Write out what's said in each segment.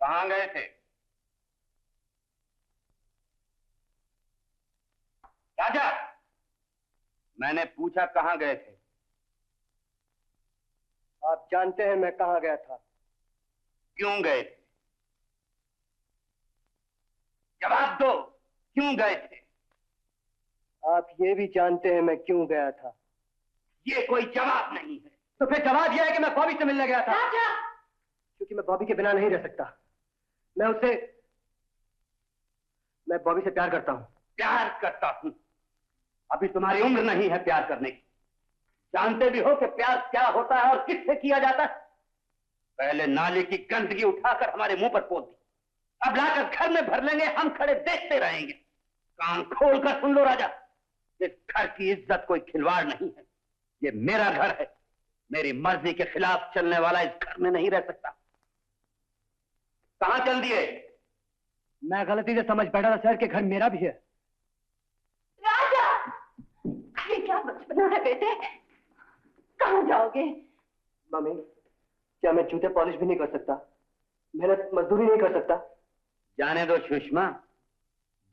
कहाँ गए थे? राजा, मैंने पूछा कहाँ गए थे? आप जानते हैं मैं कहाँ गया था। क्यों गए थे? जवाब दो, क्यों गए थे? आप ये भी जानते हैं मैं क्यों गया था। ये कोई जवाब नहीं है। तो फिर जवाब यह है कि मैं बॉबी से मिलने गया था। राजा! क्योंकि मैं बॉबी के बिना नहीं रह सकता। मैं बॉबी से प्यार करता हूँ। प्यार करता हूँ? अभी तुम्हारी उम्र नहीं है प्यार करने की। जानते भी हो कि प्यार क्या होता है और किससे किया जाता है। पहले नाले की गंदगी उठाकर हमारे मुंह पर पोत दी, अब लाकर घर में भर लेंगे, हम खड़े देखते रहेंगे। कान खोल कर सुन लो राजा, इस घर की इज्जत कोई खिलवाड़ नहीं है। ये मेरा घर है, मेरी मर्जी के खिलाफ चलने वाला इस घर में नहीं रह सकता। कहां चल दिए? मैं गलती से समझ बैठा था शहर के घर मेरा भी है। राजा! ये क्या बचपना है बेटे? कहाँ जाओगे? मम्मी, क्या मैं जूते पॉलिश भी नहीं कर सकता? मेहनत मजदूरी नहीं कर सकता? जाने दो सुषमा,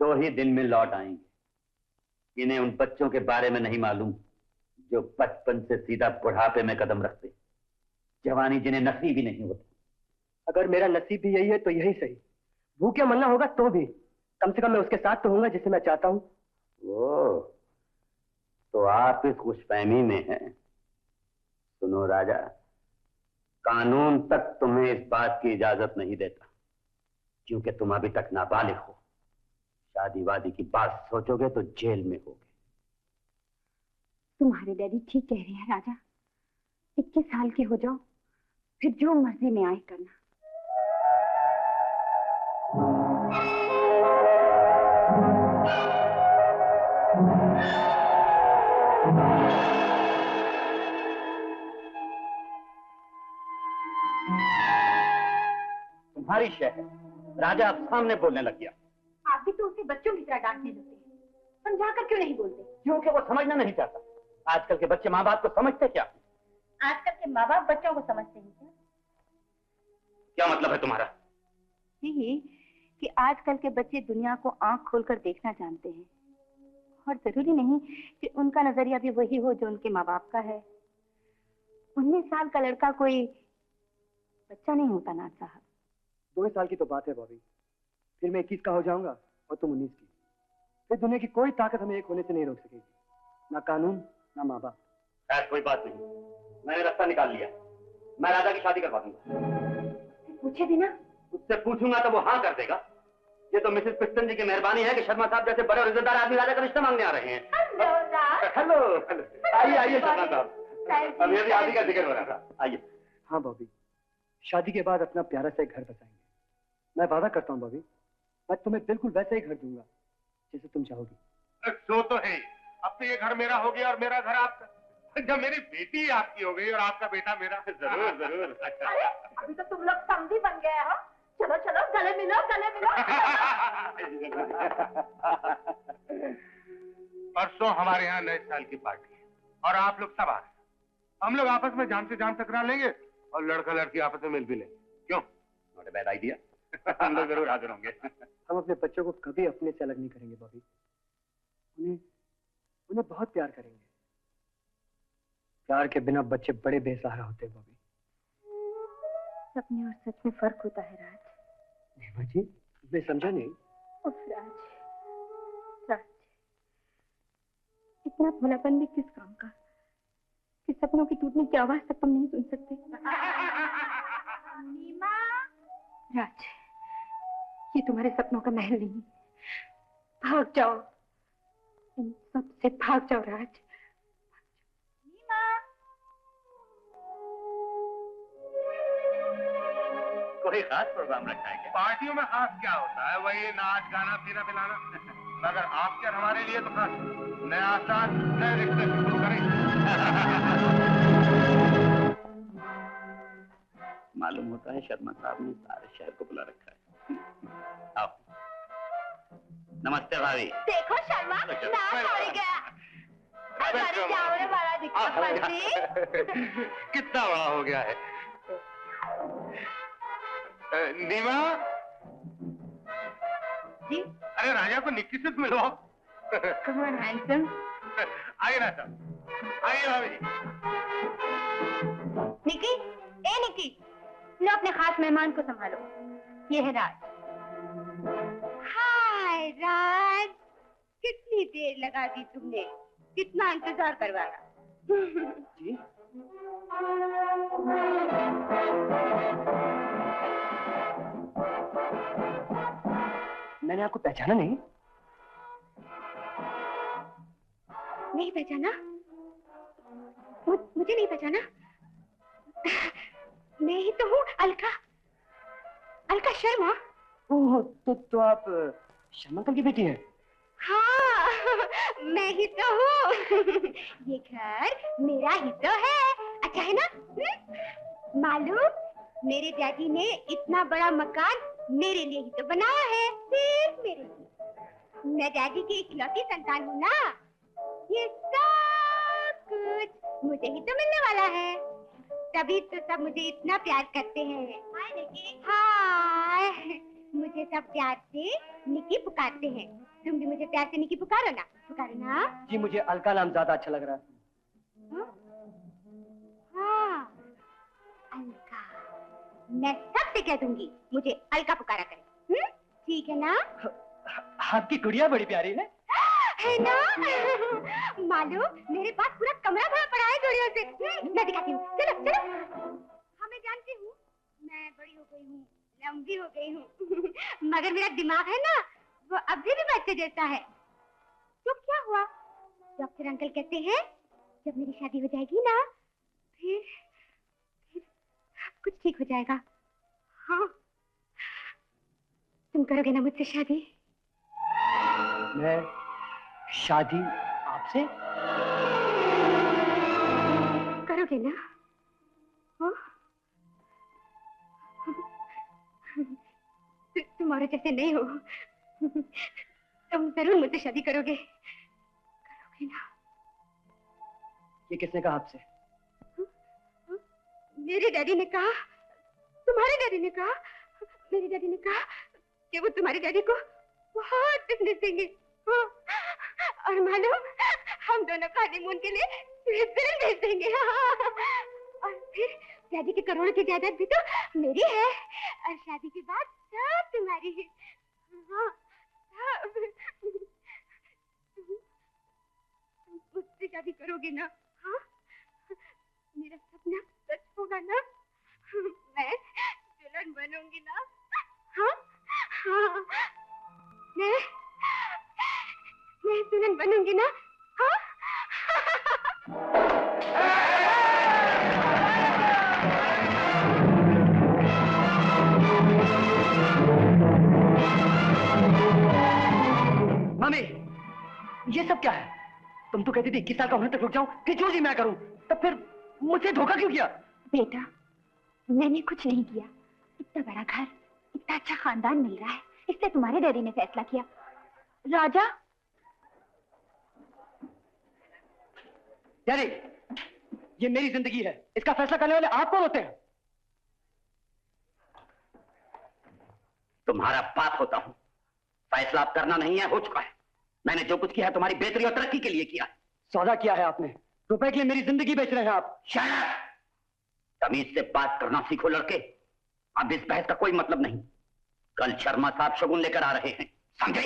2 ही दिन में लौट आएंगे। इन्हें उन बच्चों के बारे में नहीं मालूम जो बचपन से सीधा बुढ़ापे में कदम रखते, जवानी जिन्हें नसीब ही नहीं होती। अगर मेरा नसीब भी यही है तो यही सही। भूखे मरना होगा तो भी कम से कम मैं उसके साथ तो होऊंगा जिसे मैं चाहता हूँ। ओ, तो आप इस खुशफहमी में हैं। सुनो राजा, कानून तक तुम्हें इस बात की इजाजत नहीं देता, क्योंकि तुम अभी तक नाबालिग हो। शादी वादी की बात सोचोगे तो जेल में होगे। तुम्हारे डैडी ठीक कह रहे हैं राजा। 21 साल के हो जाओ, फिर जो मर्जी में आए करना। तुम्हारी शहर राजा अब सामने बोलने लग गया। आप भी तो उसे बच्चों की तरह डांटने लगते हैं। समझाकर क्यों नहीं बोलते? क्योंकि वो समझना नहीं चाहता। आजकल के बच्चे माँ बाप को समझते क्या? आजकल के माँ बाप बच्चों को समझते हैं क्या? क्या मतलब है तुम्हारा? यही कि आजकल के बच्चे दुनिया को आंख खोलकर देखना जानते हैं, और जरूरी नहीं कि उनका नजरिया भी वही हो जो उनके माँ बाप का है। 19 साल का लड़का कोई बच्चा नहीं होता नाथ साहब। 2 साल की तो बात है बॉबी, फिर मैं 21 का हो जाऊंगा और तुम 19 की। फिर दुनिया की कोई ताकत हमें एक होने से नहीं रोक सकेगी, ना कानून ना माँ बाप। खैर कोई बात नहीं, मैंने रास्ता निकाल लिया। मैं राजा की शादी करवा दूंगा। पूछे बिना? उससे पूछूंगा तो वो हाँ कर देगा। ये तो मिसेस पिस्टन जी की मेहरबानी है कि शर्मा साहब जैसे बड़े और इज्जतदार आदमी राजा का रिश्ता मांगने आ रहे हैं। हेलो, आइए आइए शर्मा साहब, अभी अभी शादी का जिक्र हो रहा था। आइए। हाँ बॉबी, शादी के बाद अपना प्यारा सा घर बसाएंगे। मैं वादा करता हूँ बॉबी, मैं तुम्हें बिल्कुल वैसा ही घर दूंगा जैसे तुम चाहोगी। सो तो है, अब तो ये घर मेरा हो गया और मेरा घर आपका। जब मेरी बेटी आपकी हो गई और आपका बेटा मेरा। जरूर जरूर। अरे अभी तो तुम लोग समझी बन गए हो। चलो चलो गले मिलो गले मिलो। परसों हमारे यहाँ नए साल की पार्टी है और आप लोग सब आ रहे हैं। हम लोग आपस में जान से जान टकरा लेंगे और लड़का लड़की आपस में मिल भी लेंगे। क्यों? Not a bad idea. हम लोग जरूर हाजिर होंगे। हम अपने बच्चों को कभी अपने से अलग नहीं करेंगे बॉबी। उन्हें बहुत प्यार करेंगे। प्यार के बिना बच्चे बड़े बेसहारा होते हैं बॉबी। सपने और सच में फर्क होता है राज। नेहा जी, मैं समझा नहीं। उफ राज, राज, इतना भोलापन भी किस काम का कि सपनों की टूटने की आवाज तक तुम नहीं सुन सकते। नीमा, राज, ये तुम्हारे सपनों का महल नहीं। भाग जाओ, इन सब से भाग जाओ राज। नीमा। कोई खास प्रोग्राम रखा है क्या? पार्टियों में खास क्या होता है? वही नाच गाना पीना पिलाना। मगर आपके और हमारे लिए तो खास नया साल नए रिश्ते शुरू करेंगे। मालूम होता है शर्मा साहब ने सारे शहर को बुला रखा है। आप नमस्ते भाभी। देखो शर्मा, नाच हो गया। अरे जाओ रे बड़ा दिक्कत पड़ती। कितना बड़ा हो गया है। नीमा जी, अरे राजा को निक्की से मिलवाओ। come on, handsome. आइए राजा, आइए भाभी जी। निकी, ए निकी, लो अपने खास मेहमान को संभालो। ये है राज। हाय राज, कितनी देर लगा दी तुमने, कितना इंतजार करवाया। जी? मैंने आपको पहचाना नहीं। नहीं पहचाना? मुझे नहीं पहचाना? मैं ही तो हूँ अलका, अलका शर्मा। ओह, तो आप शर्मा अंकल की बेटी हैं? हाँ, मैं ही तो हूँ। ये घर मेरा ही तो है, अच्छा है ना? मालूम, मेरे डैडी ने इतना बड़ा मकान मेरे लिए ही तो बनाया है, सिर्फ मेरे लिए। मैं डैडी की इकलौती संतान हूँ ना, ये सब कुछ मुझे ही तो मिलने वाला है, तभी तो सब मुझे इतना प्यार करते हैं। हाय निकी। हाय, मुझे सब प्यार से निकी पुकारते हैं। तुम भी मुझे प्यार से निकी पुकारो ना, पुकारो ना। जी, मुझे अलका नाम ज्यादा अच्छा लग रहा है। हाँ, अलका। मैं सबसे कह दूंगी मुझे अलका पुकारा करे, ठीक है ना? आपकी गुड़िया बड़ी प्यारी है ना? मालूम, मेरे पास पूरा कमरा भरा पड़ा है जोड़ियों से। मैं दिखाती हूँ, चलो चलो। हाँ, मैं जानती हूँ, मैं बड़ी हो गई हूँ, लंबी हो गई हूँ, मगर मेरा दिमाग है ना, वो अभी भी बच्चे जैसा है। तो क्या हुआ? डॉक्टर अंकल कहते हैं जब मेरी शादी हो जाएगी ना, फिर सब कुछ ठीक हो जाएगा। हाँ, तुम करोगे ना मुझसे शादी? मैं शादी आपसे? करोगे ना? हाँ? तुम और जैसे नहीं हो, तुम जरूर मुझसे शादी करोगे, करोगे ना? ये किसने कहा आपसे? मेरे डैडी ने कहा, तुम्हारे डैडी ने कहा, मेरे डैडी ने कहा कि वो तुम्हारे डैडी को बहुत बिजनेस देंगे। हाँ, और मालूम, हम दोनों का हनीमून के लिए स्विट्जरलैंड भेज देंगे। हाँ, और फिर डैडी की करोड़ों की जायदाद भी तो मेरी है, और शादी के बाद सब तुम्हारी है। हाँ, सब। तुम मुझसे शादी करोगे ना? हाँ, मेरा सपना सच होगा ना? मैं दुल्हन बनूंगी ना? हाँ, हाँ, मैं दुल्हन बनूंगी ना? हाँ? मम्मी, ये सब क्या है? तुम तो कहती थी 21 साल का होने तक रुक जाऊं, कि जो जी मैं करूं, तब फिर मुझसे धोखा क्यों किया? बेटा, मैंने कुछ नहीं किया। इतना बड़ा घर, इतना अच्छा खानदान मिल रहा है, इससे तुम्हारे डैडी ने फैसला किया। राजा, डैडी, ये मेरी जिंदगी है, इसका फैसला करने वाले आप कौन होते हैं? तुम्हारा बाप होता हूं, फैसला अब करना नहीं है, हो चुका है। मैंने जो कुछ किया है तुम्हारी बेहतरी और तरक्की के लिए किया है। सौदा किया है आपने, रुपए के लिए मेरी जिंदगी बेच रहे हैं आप। शायद तमीज से बात करना सीखो लड़के, अब इस बहस का कोई मतलब नहीं। कल शर्मा साहब शगुन लेकर आ रहे हैं, समझे?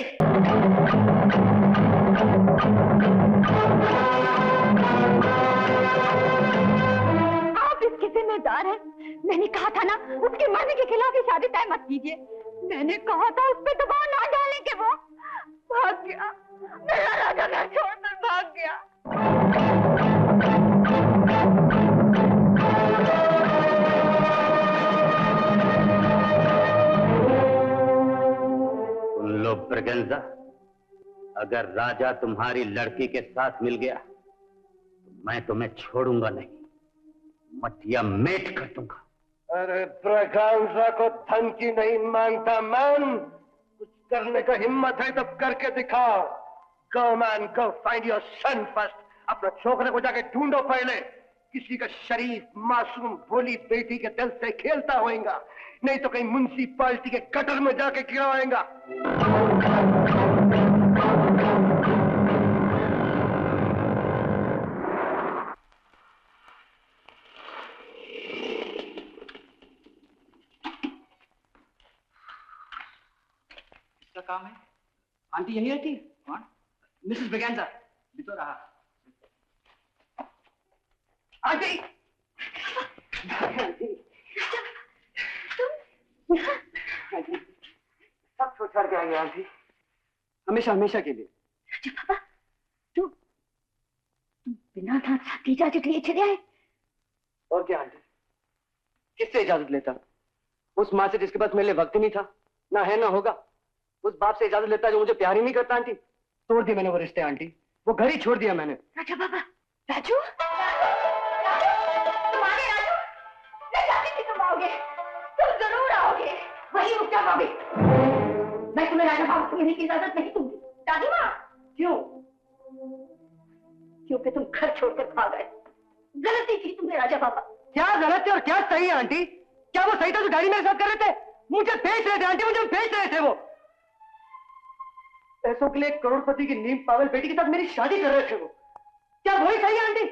आप इसके जिम्मेदार हैं। मैंने कहा था ना, उसके मर्जी के खिलाफ ही शादी तय मत कीजिए। मैंने कहा था उस पे दबाव ना डालें कि वो भाग गया। मेरा राजा ना छोड़कर भाग गया। सुन लो ब्रगेंजा, अगर राजा तुम्हारी लड़की के साथ मिल गया तो मैं तुम्हें छोड़ूंगा नहीं, मटिया मेट कर दूंगा। अरे ब्रगेंजा को धमकी नहीं मांगता मैन, कुछ करने का हिम्मत है तो करके दिखाओ। Go man, go find your son first. अपना छोकरे को जाके ढूंढो पहले, किसी का शरीफ मासूम भोली बेटी के दिल से खेलता होएगा, नहीं तो कहीं म्युनिसिपालिटी के गटर में जाके गिरा होएगा। इसका काम है। आंटी यही रहती है? कौन? मिसेस ब्रिगेंजा। भी तो रहा। आंटी! सब छोड़ के आएंगे आंटी, हमेशा हमेशा के लिए। राजा बाबा, तुम बिना दांत की इजाजत लिए चले आए? और क्या आंटी, किससे इजाजत लेता? उस माँ से जिसके पास मेरे लिए वक्त ही नहीं था, ना है ना होगा। उस बाप से इजाजत लेता जो मुझे प्यार ही नहीं करता आंटी। तोड़ दिए मैंने वो रिश्ते आंटी, वो घर ही छोड़ दिया मैंने। राजा बाबा, राजू, तुम्हारे राजू, मैं जानती थी तुम आओगे, तुम जरूर आओगे। वही रुक जा भाभी, मैं तुम्हें राजा बाबा को मिलने की इजाजत नहीं दूंगी। दादी माँ, क्यों? क्योंकि तुम घर छोड़कर भाग गए। गलती थी तुमने राजा बाबा। क्या गलत है और क्या सही है आंटी? क्या वो सही था जो डैडी मेरे साथ कर रहे थे? मुझे बेच रहे थे आंटी, मुझे बेच रहे थे वो। पैसों के लिए करोड़पति की नीम पागल बेटी के साथ मेरी शादी कर रहे थे वो। क्या वही सही है आंटी?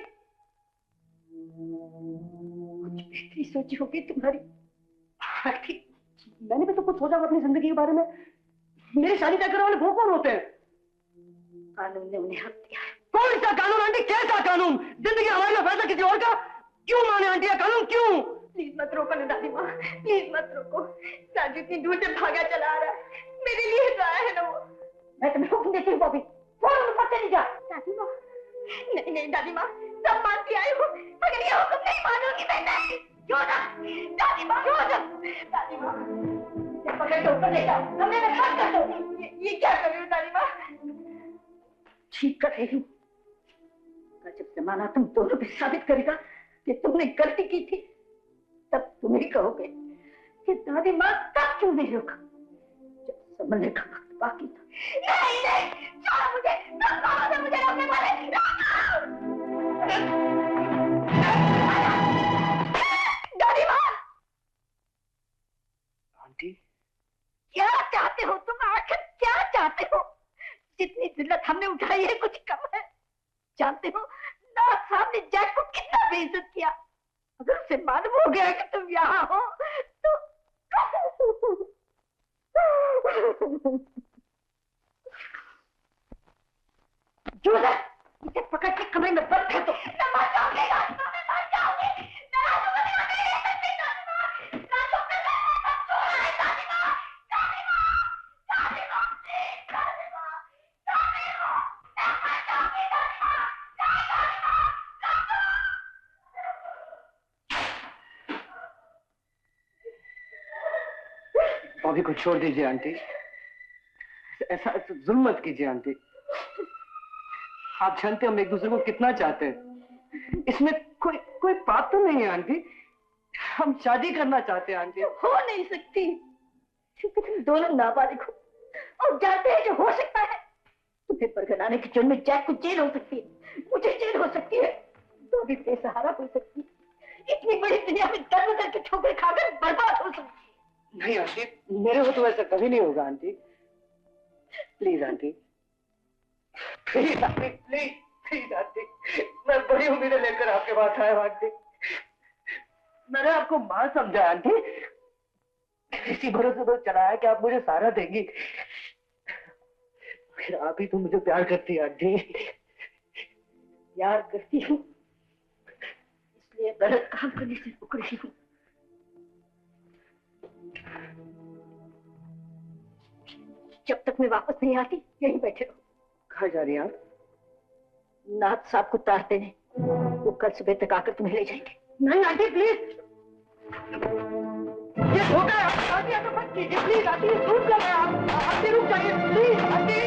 कुछ बेहतरी सोची होगी तुम्हारी। आंटी, मैंने भी तो कुछ सोचा अपनी जिंदगी के बारे में। मेरी शादी तय करने वाले वो कौन होते हैं? कानून ने उन्हें हक दिया है। कौन सा कानून आंटी? कैसा कानून? जिंदगी हमारे लिए फैसला किसी और का क्यों माने आंटी? कानून क्यों? प्लीज मत रोको ना दादी माँ, प्लीज मत रोको। राजू इतनी दूर से भागा चला आ रहा है, मेरे लिए तो आया है ना वो। मैं तुम्हें हुक्म देती हूँ बॉबी, फौरन ऊपर चली जा। दादी माँ, नहीं नहीं दादी माँ, सब मानती आई हूँ, मगर ये हुक्म नहीं मानूंगी मैं। नहीं, क्यों ना? दादी माँ, क्यों ना? दादी माँ, इसे पकड़ के ऊपर ले जाओ, हमें बंद कर दो। ये क्या कर रही हो दादी माँ? ठीक कर रही हूँ। जब जमाना तुम दोनों भी साबित करेगा कि तुमने गलती की थी, तब तुम ही कहोगे कि दादी माँ तब क्यों नहीं रोका जब संभलने का वक्त बाकी था। नहीं नहीं, छोड़ो मुझे, तुम कौन हो मुझे रोकने वाले? दादी माँ! आंटी, क्या चाहते हो तुम? आखिर क्या चाहते हो? जितनी जिल्लत हमने उठाई है कुछ कम है। जानते हो ना, सामने जैक को कितना बेइज्जत किया। अगर उसे मालूम हो गया कि तुम यहाँ हो तो जूलर, इसे पकड़ के कमरे में बंद कर दो। मैं मर जाऊंगी, मैं मर जाऊंगी। मैं राजू को दिखा नहीं रह सकती। राजू पे दादी माँ, दादी माँ, दादी माँ, दादी माँ, दादी माँ, मैं मर जाऊंगी दादी माँ, दादी माँ, बॉबी को छोड़ दीजिए आंटी, ऐसा जुल्म मत कीजिए आंटी। आप जानते हैं हम एक दूसरे को कितना चाहते हैं। इसमें कोई बात तो नहीं है आंटी। हम शादी करना चाहते हैं आंटी। हो नहीं सकती क्योंकि तुम दोनों नाबालिग हो और जानते हैं जो हो सकता है। तुम्हें बरगलाने के जुर्म में जैक को जेल हो सकती है, मुझे जेल हो सकती है, तो भी बेसहारा हो सकती है। इतनी बड़ी दुनिया में दर बदर के ठोकर खाकर बर्बाद हो सकती है। नहीं आंटी, मेरे को तो ऐसा कभी नहीं होगा aunty. Please aunty, please aunty, please please aunty, मैं बड़ी उम्मीदें लेकर आपके पास आया आंटी। मैंने आपको मां समझा आंटी, इसी भरोसे तो चला है कि आप मुझे सहारा देंगी। फिर आप ही तो मुझे प्यार करती है आंटी। प्यार करती हूँ इसलिए गलत काम करने से रुक रही हूँ। जब तक मैं वापस नहीं आती यहीं बैठे रहो। कहाँ जा रही हैं आप? नाथ साहब को तार देने, वो कल सुबह तक आकर तुम्हें ले जाएंगे। नहीं आंटी प्लीज, ये धोखा है। आंटी ऐसा मत कीजिए प्लीज। आंटी ये झूठ कर रहे हैं आप। आंटी रुक जाइए प्लीज। आंटी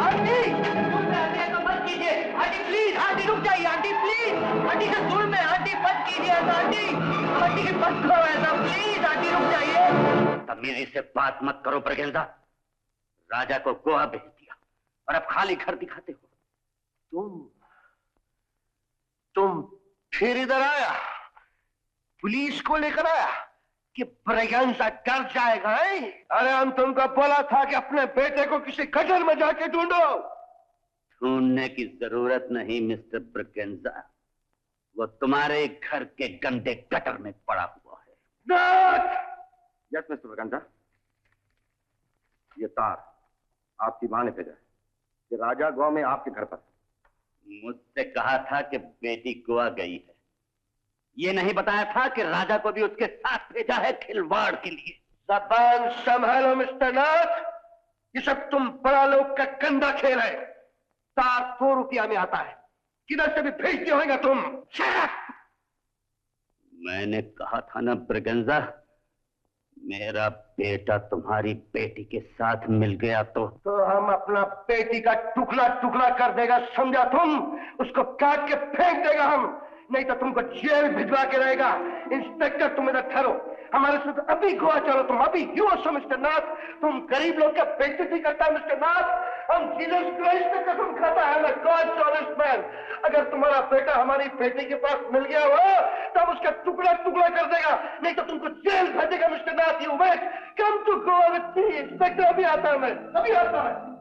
आंटी ऐसा मत कीजिए। आंटी प्लीज, आंटी रुक जाइए। आंटी प्लीज, आंटी से जुल्म है। आंटी मत कीजिए ऐसा। आंटी आंटी मत करो ऐसा प्लीज। आंटी रुक जाइए। तमीजी से बात मत करो ब्रिगेंजा। राजा को गोवा भेज दिया और अब खाली घर दिखाते हो। तुम फिर इधर आया, पुलिस को लेकर आया कि ब्रेगेंजा डर जाएगा है? अरे हम तुमको बोला था कि अपने बेटे को किसी गटर में जाके ढूंढो। ढूंढने की जरूरत नहीं मिस्टर ब्रेगेंजा, वो तुम्हारे घर के गंदे गटर में पड़ा हुआ है। यस मिस्टर ब्रेगेंजा, ये तार आपकी मां ने भेजा है कि राजा गोवा में आपके घर पर। मुझसे कहा था कि बेटी गोवा गई है, ये नहीं बताया था कि राजा को भी उसके साथ भेजा है खिलवाड़ के लिए। जबान संभालो मिस्टर नाथ, ये सब तुम बड़ा लोग का गंदा खेल है। तार 2 रुपया में आता है, किधर से भी भेजते होगा तुम। मैंने कहा था ना ब्रेगेंजा, मेरा बेटा तुम्हारी बेटी के साथ मिल गया तो हम अपना बेटी का टुकड़ा टुकड़ा कर देगा, समझा तुम? उसको काट के फेंक देगा हम, नहीं तो तुमको जेल भिजवा के रहेगा। इंस्पेक्टर तुम इधर ठहरो, हमारे साथ अभी गोवा चलो तुम, अभी। यू आल्सो मिस्टर नाथ, तुम गरीब लोग का बेइज्जती करता है मिस्टर नाथ। हम जीसस क्राइस्ट की कसम खाता है, मैं गॉड्स ऑनेस्ट मैन। अगर तुम्हारा बेटा हमारी बेटी के पास मिल गया हो तब उसका टुकड़ा टुकड़ा कर देगा, नहीं तो तुमको जेल भेजेगा mister Nath. You wait, come to Goa with me. Inspector अभी आता है, मैं अभी आता है।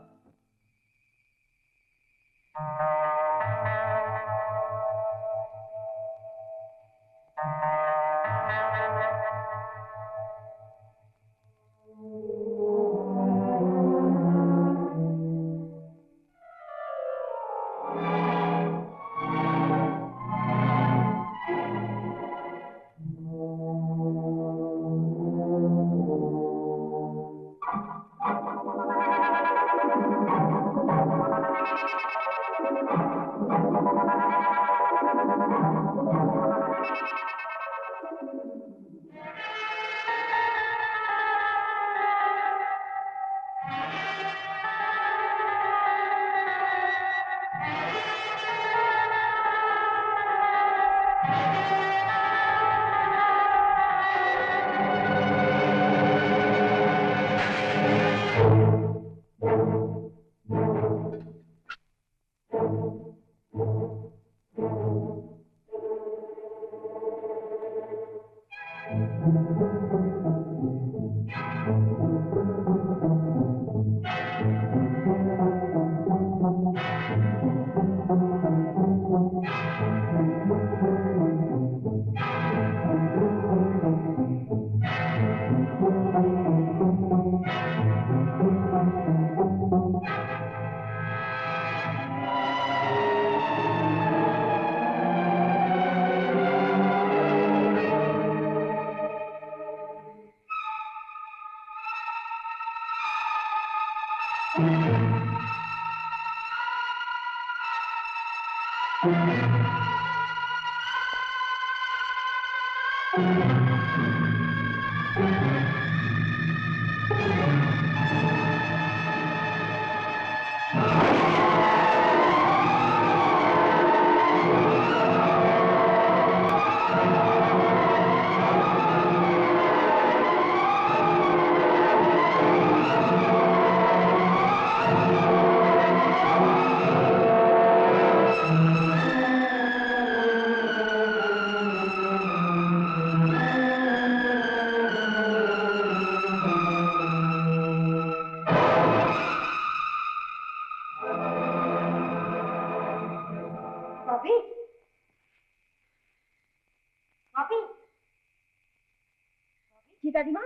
दादी माँ,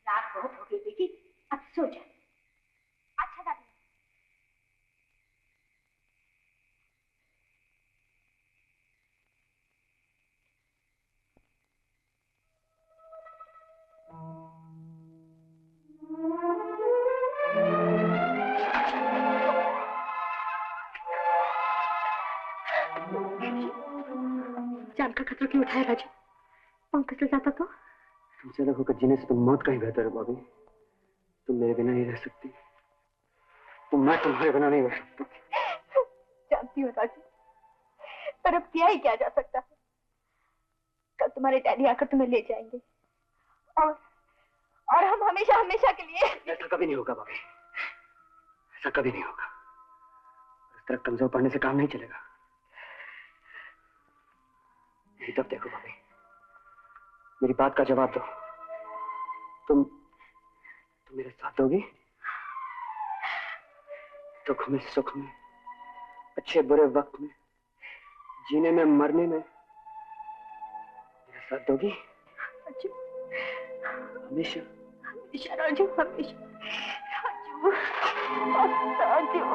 रात बहुत हो गई बेटी, अब सो जा। अच्छा दादी माँ। जान का खतरा क्यों उठाया राजू? पंकज से जाता तो तुमसे अलग होकर जीने से तो मौत का ही बेहतर है भाभी। तुम मेरे बिना नहीं रह सकती, तो मैं तुम्हारे बिना नहीं रह सकती। जानती हूँ राजू, पर अब किया ही क्या जा सकता है। कल तुम्हारे डैडी आकर तुम्हें ले जाएंगे और हम हमेशा हमेशा के लिए। ऐसा कभी नहीं होगा भाभी, ऐसा कभी नहीं होगा। इस तरह कमजोर पड़ने से काम नहीं चलेगा। मेरी तरफ देखो भाभी, मेरी बात का जवाब दो। तुम मेरे साथ दोगी? दुख में, सुख में, अच्छे बुरे वक्त में, जीने में, मरने में मेरे साथ दोगी? राजू, हमेशा? हमेशा राजू, हमेशा। राजू, राजू।